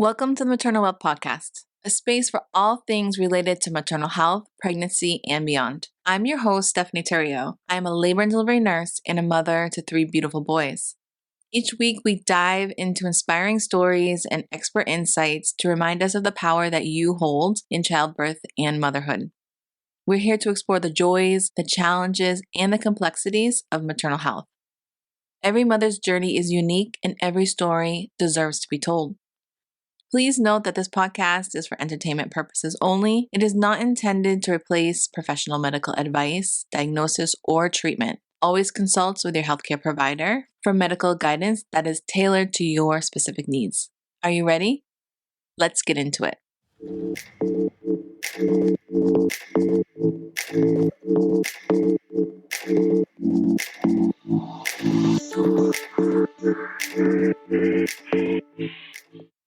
Welcome to the Maternal podcast, a space for all things related to maternal health, pregnancy, and beyond. I'm your host, Stephanie Terrio. I am a labor and delivery nurse and a mother to 3 beautiful boys. Each week, we dive into inspiring stories and expert insights to remind us of the power that you hold in childbirth and motherhood. We're here to explore the joys, the challenges, and the complexities of maternal health. Every mother's journey is unique, and every story deserves to be told. Please note that this podcast is for entertainment purposes only. It is not intended to replace professional medical advice, diagnosis, or treatment. Always consult with your healthcare provider for medical guidance that is tailored to your specific needs. Are you ready? Let's get into it.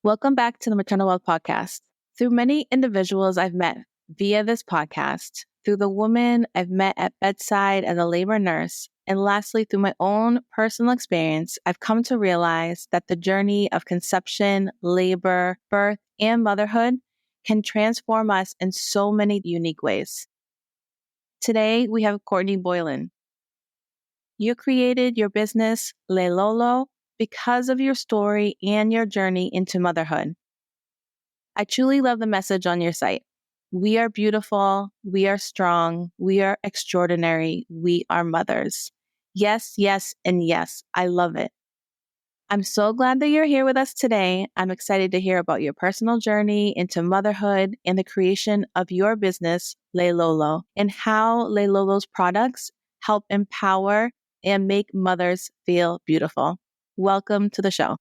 Welcome back to the Maternal podcast. Through many individuals I've met via this podcast, through the woman I've met at bedside as a labor nurse, and lastly, through my own personal experience, I've come to realize that the journey of conception, labor, birth, and motherhood can transform us in so many unique ways. Today, we have Courtney Boylan. You created your business, Lolo, because of your story and your journey into motherhood. I truly love the message on your site. We are beautiful, we are strong, we are extraordinary, we are mothers. Yes, yes, and yes, I love it. I'm so glad that you're here with us today. I'm excited to hear about your personal journey into motherhood and the creation of your business, Lolo, and how Lolo's products help empower and make mothers feel beautiful. Welcome to the show.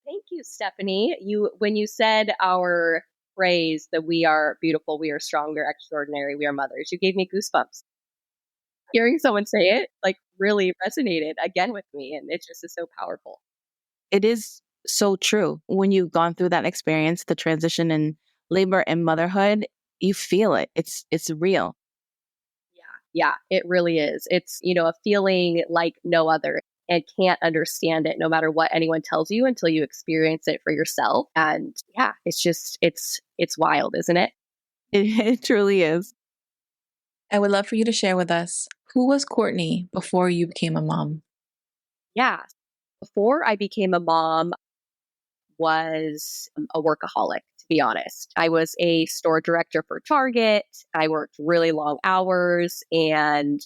Thank you, Stephanie. When you said our phrase that we are beautiful, we are strong, we are extraordinary, we are mothers, you gave me goosebumps. Hearing someone say it really resonated again with me, and it just is so powerful. It is so true. When you've gone through that experience, the transition in labor and motherhood, you feel it. It's real. Yeah, it really is. It's, a feeling like no other, and can't understand it no matter what anyone tells you until you experience it for yourself. And yeah, it's wild, isn't it? It truly is. I would love for you to share with us, who was Courtney before you became a mom? Yeah. Before I became a mom, was a workaholic, to be honest. I was a store director for Target. I worked really long hours, and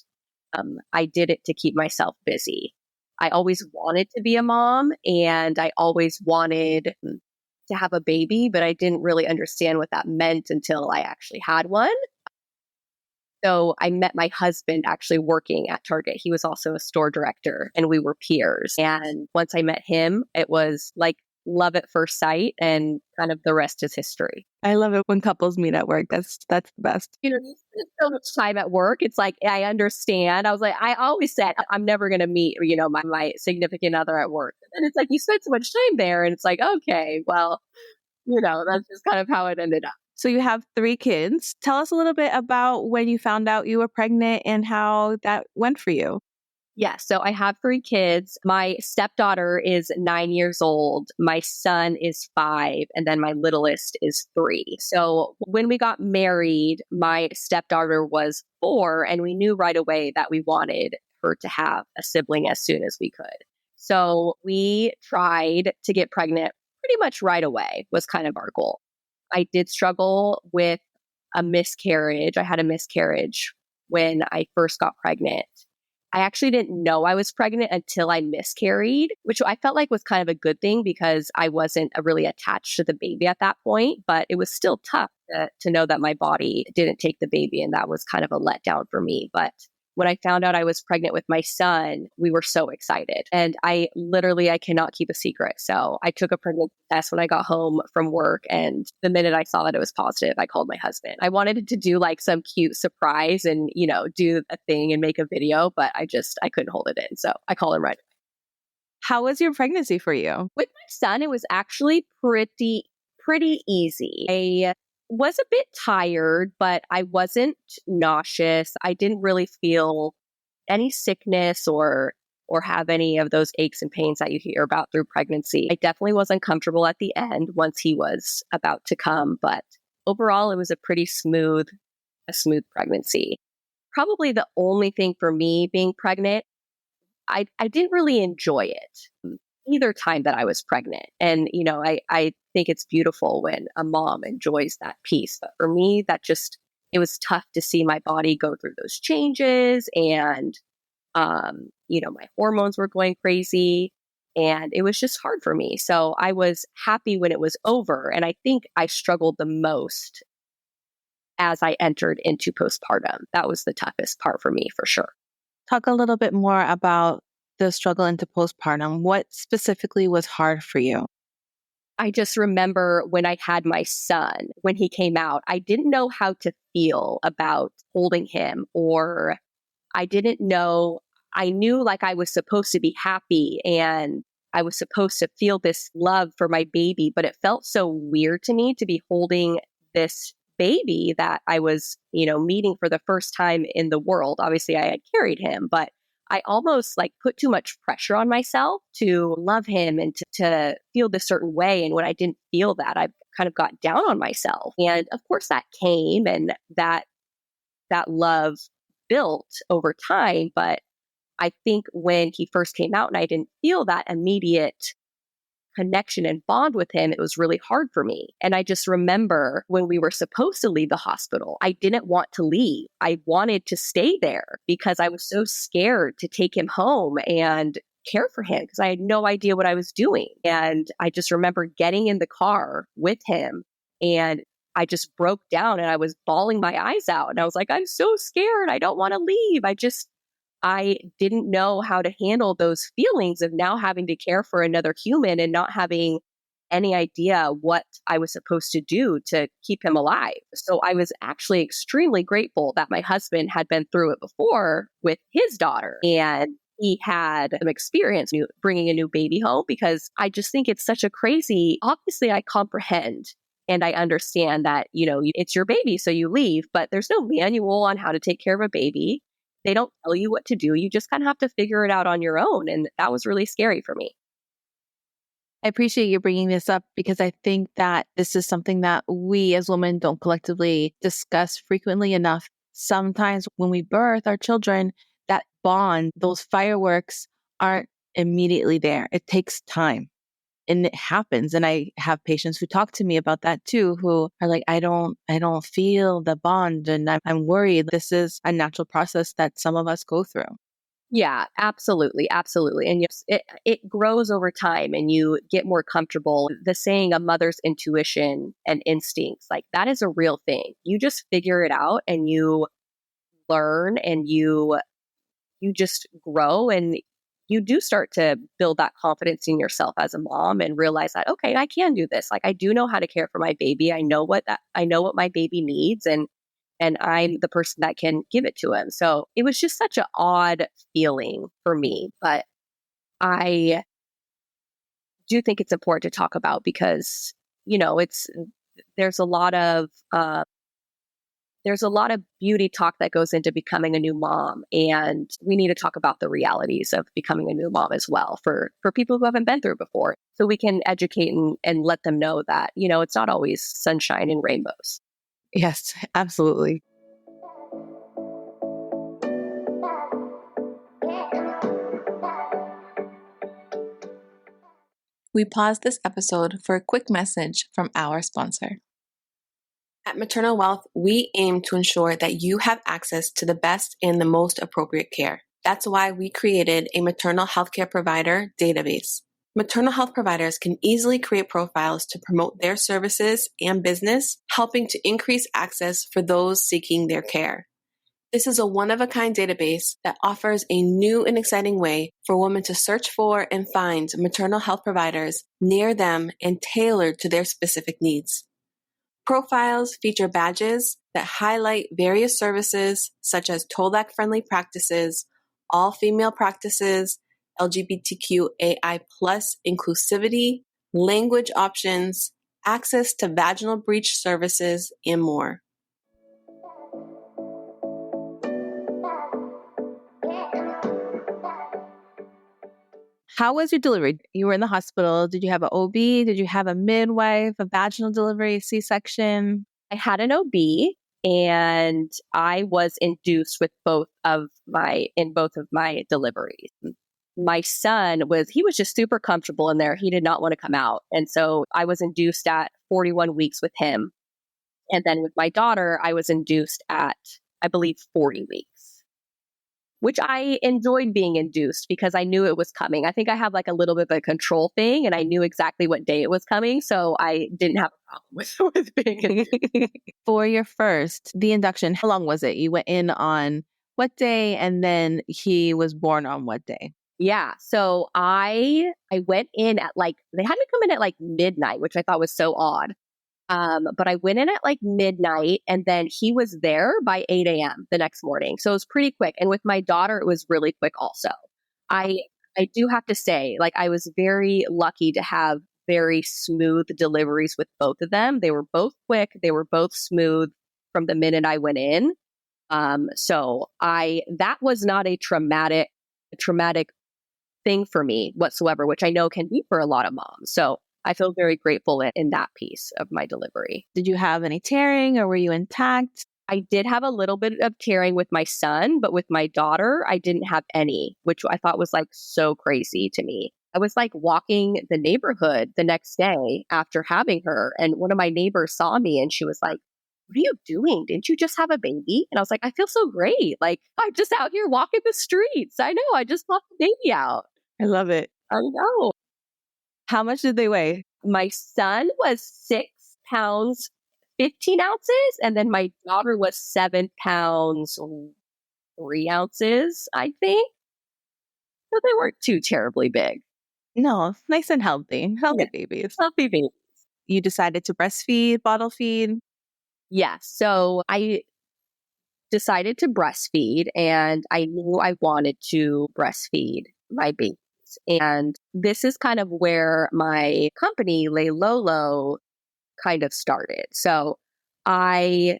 I did it to keep myself busy. I always wanted to be a mom, and I always wanted to have a baby, but I didn't really understand what that meant until I actually had one. So I met my husband actually working at Target. He was also a store director, and we were peers. And once I met him, it was like love at first sight, and kind of the rest is history. I love it when couples meet at work. That's the best. You spend so much time at work. It's like, I understand. I was like, I always said, I'm never going to meet, my significant other at work. And it's like, you spend so much time there, and it's like, okay, well, that's just kind of how it ended up. So you have 3 kids. Tell us a little bit about when you found out you were pregnant and how that went for you. Yes. So I have 3 kids. My stepdaughter is 9 years old. My son is 5. And then my littlest is 3. So when we got married, my stepdaughter was 4. And we knew right away that we wanted her to have a sibling as soon as we could. So we tried to get pregnant pretty much right away, was kind of our goal. I did struggle with a miscarriage. I had a miscarriage when I first got pregnant. I actually didn't know I was pregnant until I miscarried, which I felt like was kind of a good thing because I wasn't really attached to the baby at that point, but it was still tough to know that my body didn't take the baby, and that was kind of a letdown for me. But when I found out I was pregnant with my son, we were so excited. And I cannot keep a secret. So I took a pregnancy test when I got home from work. And the minute I saw that it was positive, I called my husband. I wanted to do like some cute surprise and, do a thing and make a video, but I couldn't hold it in. So I called him right away. How was your pregnancy for you? With my son, it was actually pretty easy. I was a bit tired, but I wasn't nauseous. I didn't really feel any sickness or or have any of those aches and pains that you hear about through pregnancy. I definitely wasn't comfortable at the end once he was about to come, but overall it was a smooth pregnancy. Probably the only thing for me being pregnant, I didn't really enjoy it either time that I was pregnant. And, I think it's beautiful when a mom enjoys that piece. But for me, it was tough to see my body go through those changes. And, my hormones were going crazy. And it was just hard for me. So I was happy when it was over. And I think I struggled the most as I entered into postpartum. That was the toughest part for me, for sure. Talk a little bit more about the struggle into postpartum. What specifically was hard for you? I just remember when I had my son, when he came out, I didn't know how to feel about holding him, or I didn't know. I knew like I was supposed to be happy and I was supposed to feel this love for my baby, but it felt so weird to me to be holding this baby that I was, meeting for the first time in the world. Obviously, I had carried him, but I almost like put too much pressure on myself to love him and to feel this certain way. And when I didn't feel that, I kind of got down on myself. And of course that came, and that love built over time. But I think when he first came out and I didn't feel that immediate connection and bond with him, it was really hard for me. And I just remember when we were supposed to leave the hospital, I didn't want to leave. I wanted to stay there because I was so scared to take him home and care for him because I had no idea what I was doing. And I just remember getting in the car with him and I just broke down and I was bawling my eyes out. And I was like, I'm so scared. I don't want to leave. I didn't know how to handle those feelings of now having to care for another human and not having any idea what I was supposed to do to keep him alive. So I was actually extremely grateful that my husband had been through it before with his daughter and he had some experience bringing a new baby home, because I just think it's such a crazy, obviously I comprehend and I understand that, it's your baby, so you leave, but there's no manual on how to take care of a baby. They don't tell you what to do. You just kind of have to figure it out on your own. And that was really scary for me. I appreciate you bringing this up because I think that this is something that we as women don't collectively discuss frequently enough. Sometimes when we birth our children, that bond, those fireworks aren't immediately there. It takes time. And it happens. And I have patients who talk to me about that too, who are like, I don't feel the bond. And I'm worried. This is a natural process that some of us go through. Yeah, absolutely. Absolutely. And yes, it grows over time and you get more comfortable. The saying, a mother's intuition and instincts, like that is a real thing. You just figure it out and you learn and you just grow, and you do start to build that confidence in yourself as a mom and realize that, okay, I can do this. Like I do know how to care for my baby. I know what my baby needs, and I'm the person that can give it to him. So it was just such an odd feeling for me, but I do think it's important to talk about because, there's a lot of, beauty talk that goes into becoming a new mom. And we need to talk about the realities of becoming a new mom as well for people who haven't been through it before. So we can educate and let them know that, it's not always sunshine and rainbows. Yes, absolutely. We paused this episode for a quick message from our sponsor. At Maternal Wealth, we aim to ensure that you have access to the best and the most appropriate care. That's why we created a maternal healthcare provider database. Maternal health providers can easily create profiles to promote their services and business, helping to increase access for those seeking their care. This is a one-of-a-kind database that offers a new and exciting way for women to search for and find maternal health providers near them and tailored to their specific needs. Profiles feature badges that highlight various services such as TOLAC-friendly practices, all-female practices, LGBTQAI+ inclusivity, language options, access to vaginal breech services, and more. How was your delivery? You were in the hospital. Did you have an OB? Did you have a midwife, a vaginal delivery, C-section? I had an OB and I was induced with both of my deliveries. My son he was just super comfortable in there. He did not want to come out. And so I was induced at 41 weeks with him. And then with my daughter, I was induced at, I believe, 40 weeks, which I enjoyed being induced because I knew it was coming. I think I have like a little bit of a control thing and I knew exactly what day it was coming. So I didn't have a problem with being induced. For your first, the induction, how long was it? You went in on what day and then he was born on what day? Yeah. So I went in at they had me come in at like midnight, which I thought was so odd. But I went in at like midnight and then he was there by 8 a.m. the next morning. So it was pretty quick. And with my daughter, it was really quick also. I do have to say, like, I was very lucky to have very smooth deliveries with both of them. They were both quick. They were both smooth from the minute I went in. So that was not a traumatic thing for me whatsoever, which I know can be for a lot of moms. So I feel very grateful in that piece of my delivery. Did you have any tearing or were you intact? I did have a little bit of tearing with my son, but with my daughter, I didn't have any, which I thought was like so crazy to me. I was like walking the neighborhood the next day after having her, and one of my neighbors saw me and she was like, "What are you doing? Didn't you just have a baby?" And I was like, "I feel so great. Like, I'm just out here walking the streets. I know, I just popped the baby out." I love it. I know. How much did they weigh? My son was 6 pounds, 15 ounces. And then my daughter was 7 pounds, 3 ounces, I think. So they weren't too terribly big. No, nice and healthy. Healthy babies. Healthy babies. You decided to breastfeed, bottle feed? Yeah. So I decided to breastfeed and I knew I wanted to breastfeed my babies. And this is kind of where my company, Lolo, kind of started. So I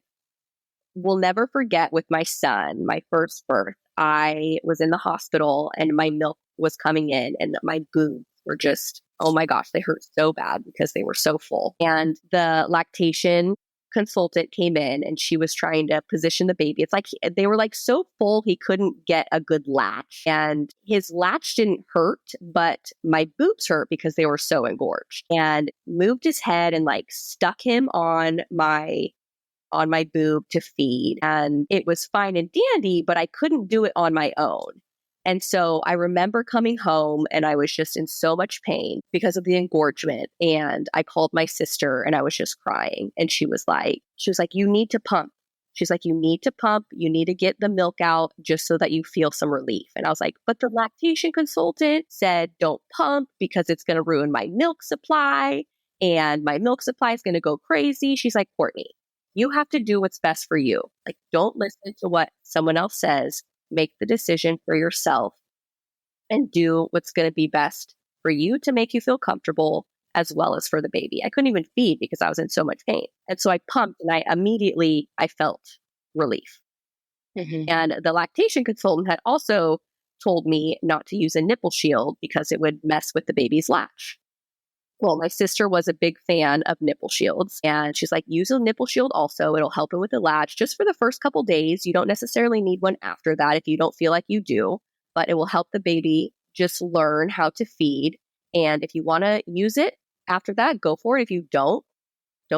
will never forget with my son, my first birth, I was in the hospital and my milk was coming in and my boobs were just, oh my gosh, they hurt so bad because they were so full. And the lactation consultant came in and she was trying to position the baby. It's like they were like so full he couldn't get a good latch. And his latch didn't hurt, but my boobs hurt because they were so engorged. And moved his head and like stuck him on my boob to feed. And it was fine and dandy, but I couldn't do it on my own. And so I remember coming home and I was just in so much pain because of the engorgement. And I called my sister and I was just crying. And she was like, "You need to pump." She's like, "You need to pump. You need to get the milk out just so that you feel some relief." And I was like, "But the lactation consultant said don't pump because it's going to ruin my milk supply. And my milk supply is going to go crazy." She's like, "Courtney, you have to do what's best for you. Like, don't listen to what someone else says. Make the decision for yourself and do what's going to be best for you to make you feel comfortable as well as for the baby." I couldn't even feed because I was in so much pain. And so I pumped and I felt relief. Mm-hmm. And the lactation consultant had also told me not to use a nipple shield because it would mess with the baby's latch. Well, my sister was a big fan of nipple shields and she's like, "Use a nipple shield also. It'll help it with the latch just for the first couple days. You don't necessarily need one after that if you don't feel like you do, but it will help the baby just learn how to feed. And if you want to use it after that, go for it. If you don't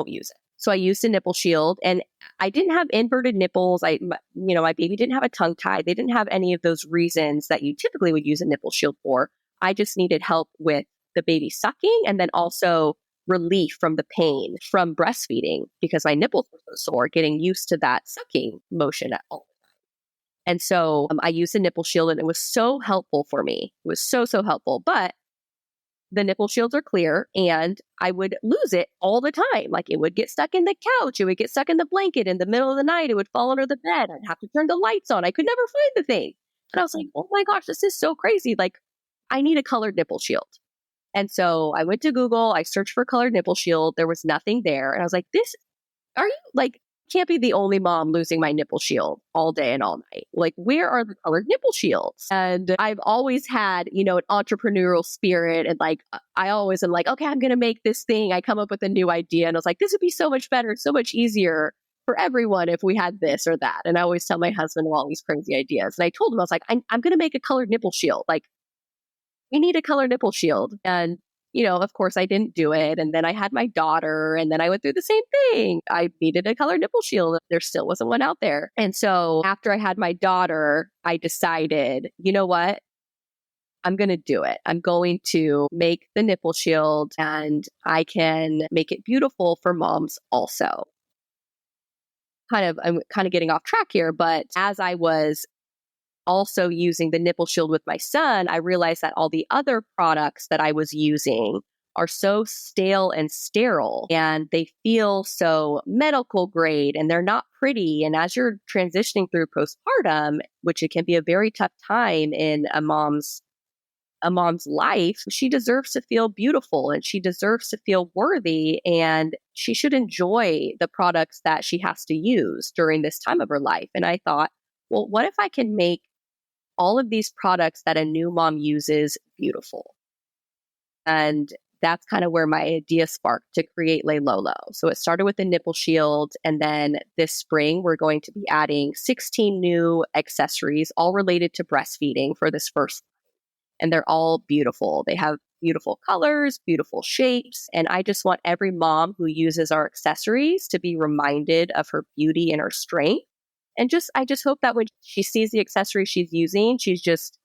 use it." So I used a nipple shield and I didn't have inverted nipples. My baby didn't have a tongue tie. They didn't have any of those reasons that you typically would use a nipple shield for. I just needed help with the baby sucking and then also relief from the pain from breastfeeding because my nipples were so sore, getting used to that sucking motion at all the time. And so I used a nipple shield and it was so helpful for me. It was so, so helpful. But the nipple shields are clear and I would lose it all the time. Like it would get stuck in the couch. It would get stuck in the blanket in the middle of the night. It would fall under the bed. I'd have to turn the lights on. I could never find the thing. And I was like, oh my gosh, this is so crazy. Like I need a colored nipple shield. And so I went to Google, I searched for colored nipple shield. There was nothing there. And I was like, are you like, Can't be the only mom losing my nipple shield all day and all night. Like, where are the colored nipple shields? And I've always had, an entrepreneurial spirit. And like, I always am like, okay, I'm going to make this thing. I come up with a new idea and I was like, this would be so much better, so much easier for everyone if we had this or that. And I always tell my husband all these crazy ideas. And I told him, I was like, I'm going to make a colored nipple shield. Like, we need a colored nipple shield. And of course I didn't do it. And then I had my daughter and then I went through the same thing. I needed a colored nipple shield. There still wasn't one out there. And so after I had my daughter, I decided, you know what? I'm going to do it. I'm going to make the nipple shield and I can make it beautiful for moms also. I'm kind of getting off track here, but as I was also using the nipple shield with my son, I realized that all the other products that I was using are so stale and sterile and they feel so medical grade and they're not pretty. And as you're transitioning through postpartum, which it can be a very tough time in a mom's life, she deserves to feel beautiful and she deserves to feel worthy and she should enjoy the products that she has to use during this time of her life. And I thought, well, what if I can make all of these products that a new mom uses beautiful? And that's kind of where my idea sparked to create Lolo. So it started with the nipple shield. And then this spring, we're going to be adding 16 new accessories, all related to breastfeeding for this first. And they're all beautiful. They have beautiful colors, beautiful shapes. And I just want every mom who uses our accessories to be reminded of her beauty and her strength. And I just hope that when she sees the accessory she's using, she's just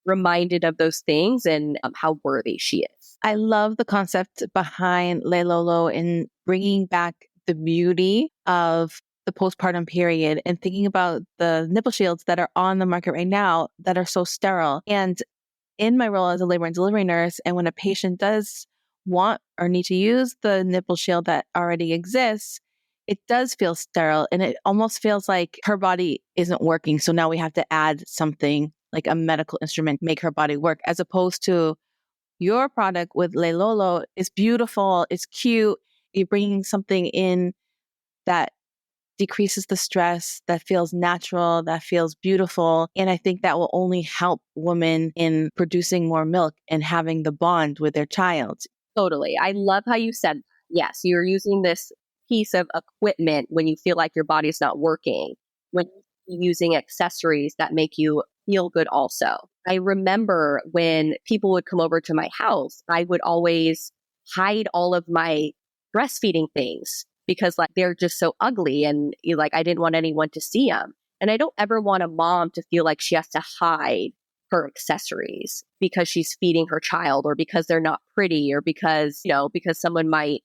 reminded of those things and how worthy she is. I love the concept behind Lolo in bringing back the beauty of the postpartum period and thinking about the nipple shields that are on the market right now that are so sterile. And in my role as a labor and delivery nurse, and when a patient does want or need to use the nipple shield that already exists, it does feel sterile and it almost feels like her body isn't working. So now we have to add something like a medical instrument, make her body work, as opposed to your product with Lolo is beautiful. It's cute. You're bringing something in that decreases the stress, that feels natural, that feels beautiful. And I think that will only help women in producing more milk and having the bond with their child. Totally. I love how you said, yes, you're using this piece of equipment when you feel like your body's not working, when you're using accessories that make you feel good also. I remember when people would come over to my house, I would always hide all of my breastfeeding things because like they're just so ugly and like I didn't want anyone to see them. And I don't ever want a mom to feel like she has to hide her accessories because she's feeding her child or because they're not pretty or because someone might,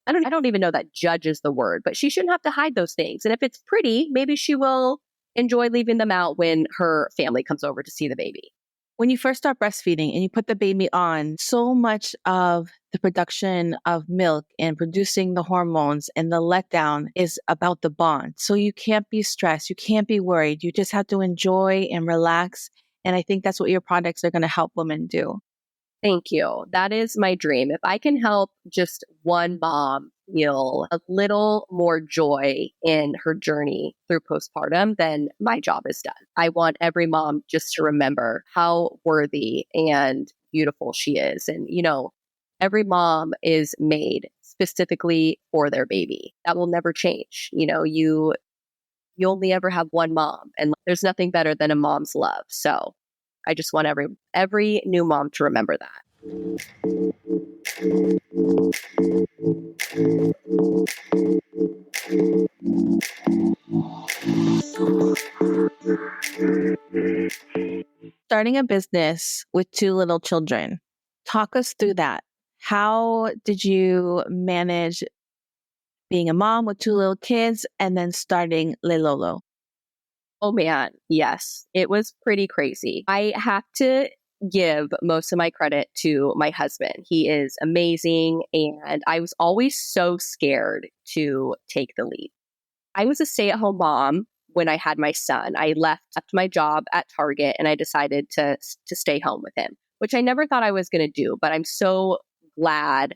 I don't even know that judge is the word, but she shouldn't have to hide those things. And if it's pretty, maybe she will enjoy leaving them out when her family comes over to see the baby. When you first start breastfeeding and you put the baby on, so much of the production of milk and producing the hormones and the letdown is about the bond. So you can't be stressed. You can't be worried. You just have to enjoy and relax. And I think that's what your products are going to help women do. Thank you. That is my dream. If I can help just one mom feel a little more joy in her journey through postpartum, then my job is done. I want every mom just to remember how worthy and beautiful she is. And, every mom is made specifically for their baby. That will never change. You only ever have one mom, and there's nothing better than a mom's love. So I just want every new mom to remember that. Starting a business with 2 little children. Talk us through that. How did you manage being a mom with 2 little kids and then starting Lolo? Oh man, yes. It was pretty crazy. I have to give most of my credit to my husband. He is amazing. And I was always so scared to take the leap. I was a stay-at-home mom when I had my son. I left my job at Target and I decided to stay home with him, which I never thought I was going to do. But I'm so glad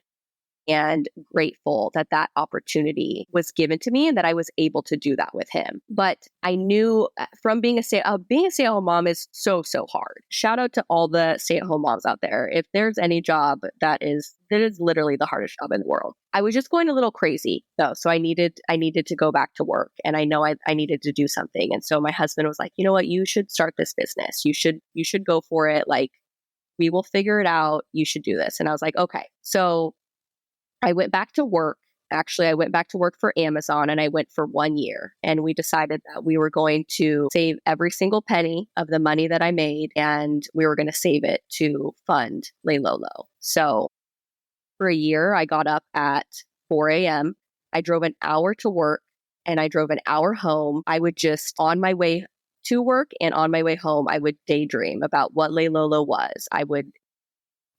and grateful that that opportunity was given to me and that I was able to do that with him. But I knew from being a stay-at-home mom is so, so hard. Shout out to all the stay-at-home moms out there. If there's any job that is literally the hardest job in the world. I was just going a little crazy though. So I needed to go back to work, and I know I needed to do something. And so my husband was like, you know what, you should start this business. You should go for it. Like, we will figure it out. You should do this. And I was like, okay. So I went back to work. Actually, I went back to work for Amazon, and I went for 1 year. And we decided that we were going to save every single penny of the money that I made, and we were going to save it to fund Lolo. So for a year, I got up at 4 a.m. I drove an hour to work and I drove an hour home. I would just, on my way to work and on my way home, I would daydream about what Lolo was. I would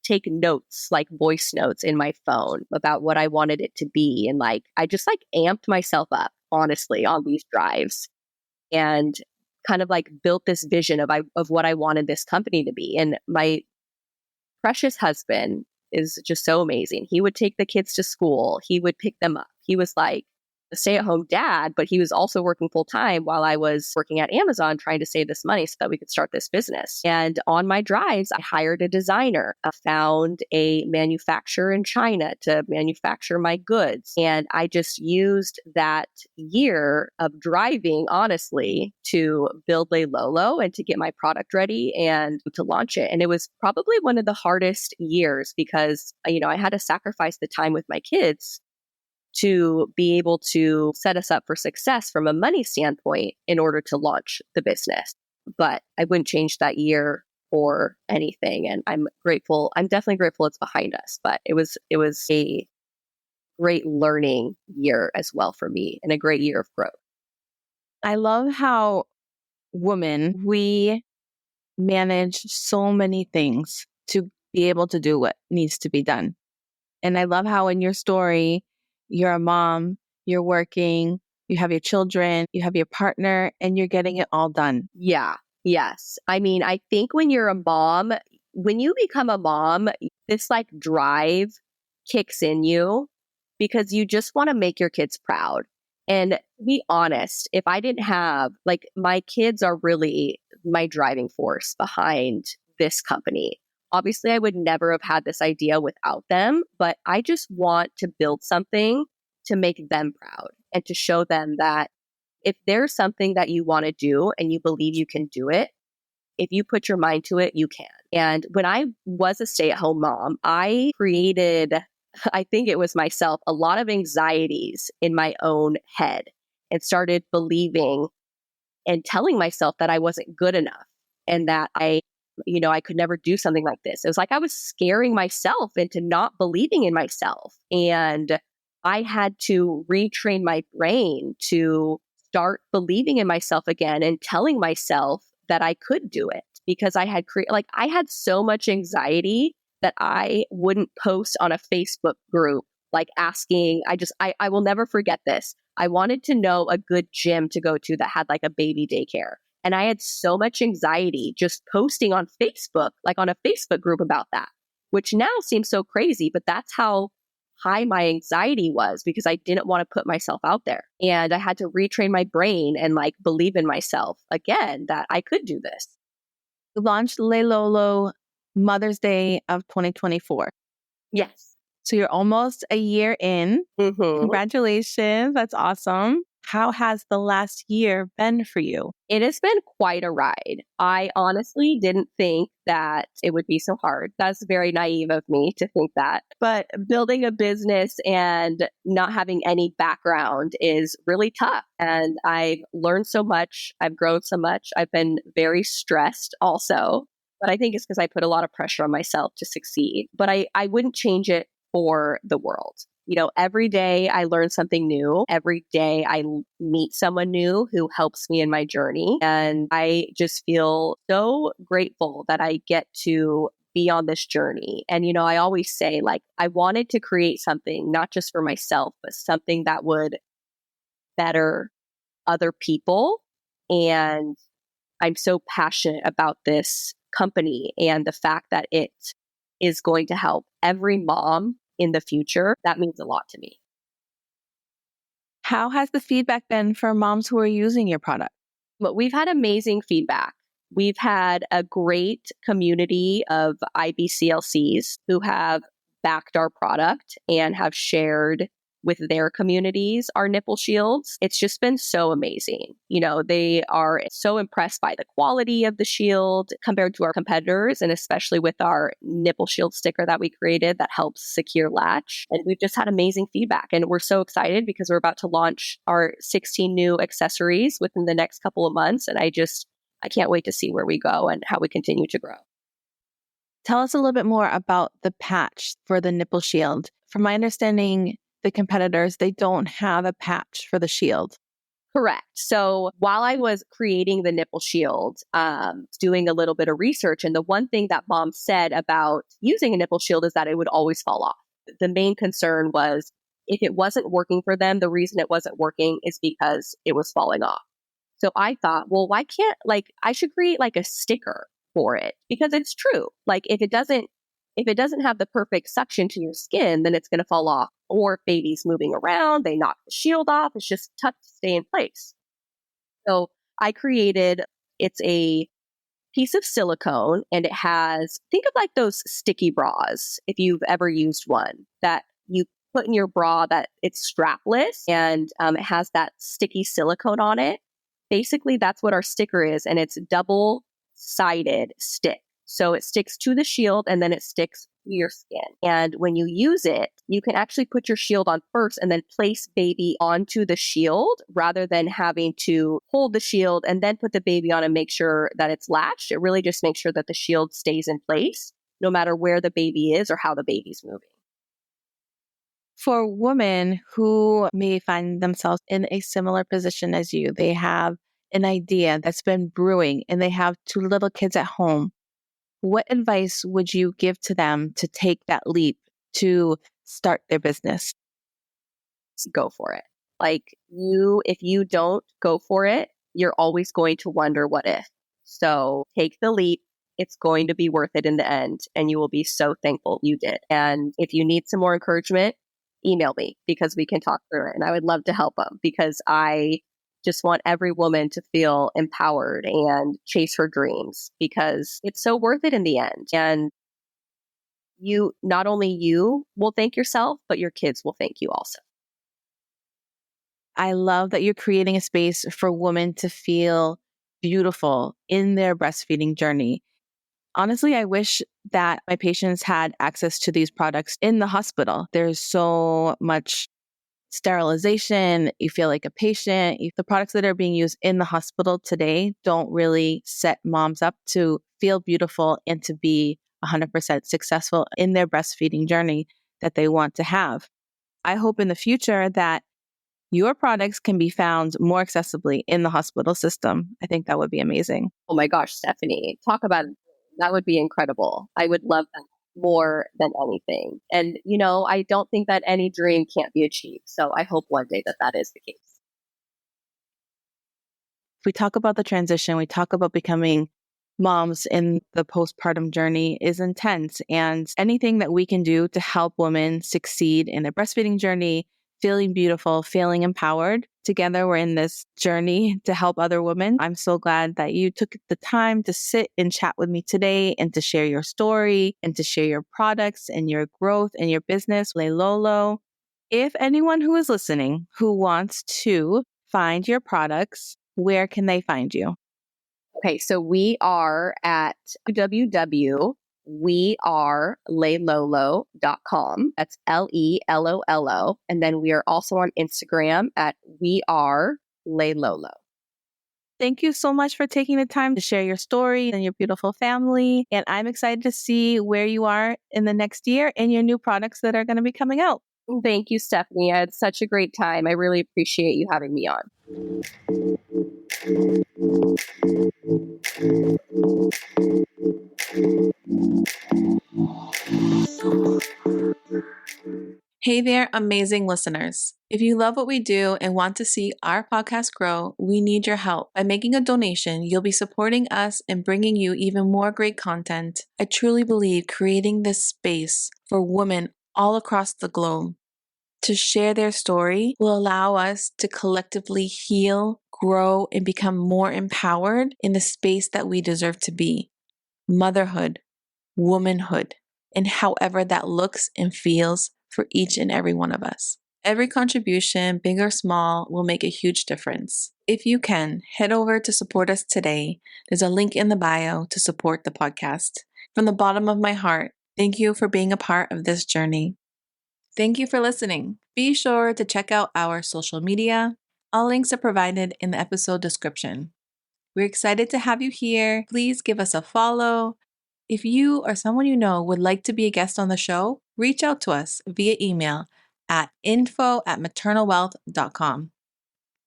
take notes, like voice notes in my phone about what I wanted it to be. And I just amped myself up, honestly, on these drives, and kind of built this vision of what I wanted this company to be. And my precious husband is just so amazing. He would take the kids to school. He would pick them up. He was like a stay-at-home dad, but he was also working full time while I was working at Amazon trying to save this money so that we could start this business. And on my drives, I hired a designer. I found a manufacturer in China to manufacture my goods. And I just used that year of driving, honestly, to build Lolo and to get my product ready and to launch it. And it was probably one of the hardest years because, I had to sacrifice the time with my kids to be able to set us up for success from a money standpoint in order to launch the business. But I wouldn't change that year for anything. And I'm grateful. I'm definitely grateful it's behind us. But it was a great learning year as well for me, and a great year of growth. I love how women, we manage so many things to be able to do what needs to be done. And I love how in your story, you're a mom, you're working, you have your children, you have your partner, and you're getting it all done. Yeah. Yes. I mean, I think when you're a mom, when you become a mom, this drive kicks in you because you just want to make your kids proud. And to be honest, if I didn't have, my kids are really my driving force behind this company. Obviously, I would never have had this idea without them, but I just want to build something to make them proud and to show them that if there's something that you want to do and you believe you can do it, if you put your mind to it, you can. And when I was a stay-at-home mom, I created, I think it was myself, a lot of anxieties in my own head, and started believing and telling myself that I wasn't good enough and that I could never do something like this. It was like I was scaring myself into not believing in myself. And I had to retrain my brain to start believing in myself again and telling myself that I could do it, because I had I had so much anxiety that I wouldn't post on a Facebook group, asking, I will never forget this. I wanted to know a good gym to go to that had a baby daycare. And I had so much anxiety just posting on Facebook, on a Facebook group about that, which now seems so crazy, but that's how high my anxiety was because I didn't want to put myself out there. And I had to retrain my brain and believe in myself again that I could do this. You launched Lolo Mother's Day of 2024. Yes. So you're almost a year in. Mm-hmm. Congratulations. That's awesome. How has the last year been for you? It has been quite a ride. I honestly didn't think that it would be so hard. That's very naive of me to think that. But building a business and not having any background is really tough. And I've learned so much. I've grown so much. I've been very stressed also. But I think it's because I put a lot of pressure on myself to succeed. But I wouldn't change it for the world. Every day I learn something new. Every day I meet someone new who helps me in my journey. And I just feel so grateful that I get to be on this journey. And, I always say, I wanted to create something, not just for myself, but something that would better other people. And I'm so passionate about this company and the fact that it is going to help every mom in the future, that means a lot to me. How has the feedback been for moms who are using your product? But we've had amazing feedback. We've had a great community of IBCLCs who have backed our product and have shared with their communities our nipple shields. It's just been so amazing. They are so impressed by the quality of the shield compared to our competitors, and especially with our nipple shield sticker that we created that helps secure latch. And we've just had amazing feedback. And we're so excited because we're about to launch our 16 new accessories within the next couple of months. And I can't wait to see where we go and how we continue to grow. Tell us a little bit more about the patch for the nipple shield. From my understanding, the competitors, they don't have a patch for the shield. Correct. So while I was creating the nipple shield, doing a little bit of research, and the one thing that mom said about using a nipple shield is that it would always fall off. The main concern was if it wasn't working for them, the reason it wasn't working is because it was falling off. So I thought, well, why can't, I should create a sticker for it, because it's true. If it doesn't have the perfect suction to your skin, then it's going to fall off. Or if baby's moving around, they knock the shield off. It's just tough to stay in place. So I created, it's a piece of silicone, and it has, think of those sticky bras, if you've ever used one, that you put in your bra that it's strapless, and it has that sticky silicone on it. Basically, that's what our sticker is, and it's double-sided stick. So it sticks to the shield and then it sticks to your skin. And when you use it, you can actually put your shield on first and then place baby onto the shield rather than having to hold the shield and then put the baby on and make sure that it's latched. It really just makes sure that the shield stays in place no matter where the baby is or how the baby's moving. For women who may find themselves in a similar position as you, they have an idea that's been brewing and they have 2 little kids at home. What advice would you give to them to take that leap to start their business? Go for it. If you don't go for it, you're always going to wonder what if. So take the leap. It's going to be worth it in the end, and you will be so thankful you did. And if you need some more encouragement, email me because we can talk through it. And I would love to help them because I just want every woman to feel empowered and chase her dreams because it's so worth it in the end. And not only you will thank yourself, but your kids will thank you also. I love that you're creating a space for women to feel beautiful in their breastfeeding journey. Honestly, I wish that my patients had access to these products in the hospital. There's so much sterilization. You feel like a patient. The products that are being used in the hospital today don't really set moms up to feel beautiful and to be 100% successful in their breastfeeding journey that they want to have. I hope in the future that your products can be found more accessibly in the hospital system. I think that would be amazing. Oh my gosh, Stephanie, talk about it. That would be incredible. I would love that more than anything. And, I don't think that any dream can't be achieved. So I hope one day that is the case. We talk about the transition, we talk about becoming moms in the postpartum journey is intense. And anything that we can do to help women succeed in their breastfeeding journey, feeling beautiful, feeling empowered. Together, we're in this journey to help other women. I'm so glad that you took the time to sit and chat with me today and to share your story and to share your products and your growth and your business, Lolo. If anyone who is listening who wants to find your products, where can they find you? Okay, so we are at wearelololo.com. That's LELOLO. And then we are also on Instagram at wearelololo. Thank you so much for taking the time to share your story and your beautiful family. And I'm excited to see where you are in the next year and your new products that are going to be coming out. Thank you, Stephanie. I had such a great time. I really appreciate you having me on. Hey there, amazing listeners. If you love what we do and want to see our podcast grow, we need your help. By making a donation, you'll be supporting us and bringing you even more great content. I truly believe creating this space for women all across the globe. To share their story will allow us to collectively heal, grow, and become more empowered in the space that we deserve to be. Motherhood, womanhood, and however that looks and feels for each and every one of us. Every contribution, big or small, will make a huge difference. If you can, head over to support us today. There's a link in the bio to support the podcast. From the bottom of my heart, thank you for being a part of this journey. Thank you for listening. Be sure to check out our social media. All links are provided in the episode description. We're excited to have you here. Please give us a follow. If you or someone you know would like to be a guest on the show, reach out to us via email at info@maternalwealth.com.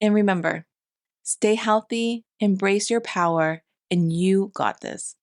And remember, stay healthy, embrace your power, and you got this.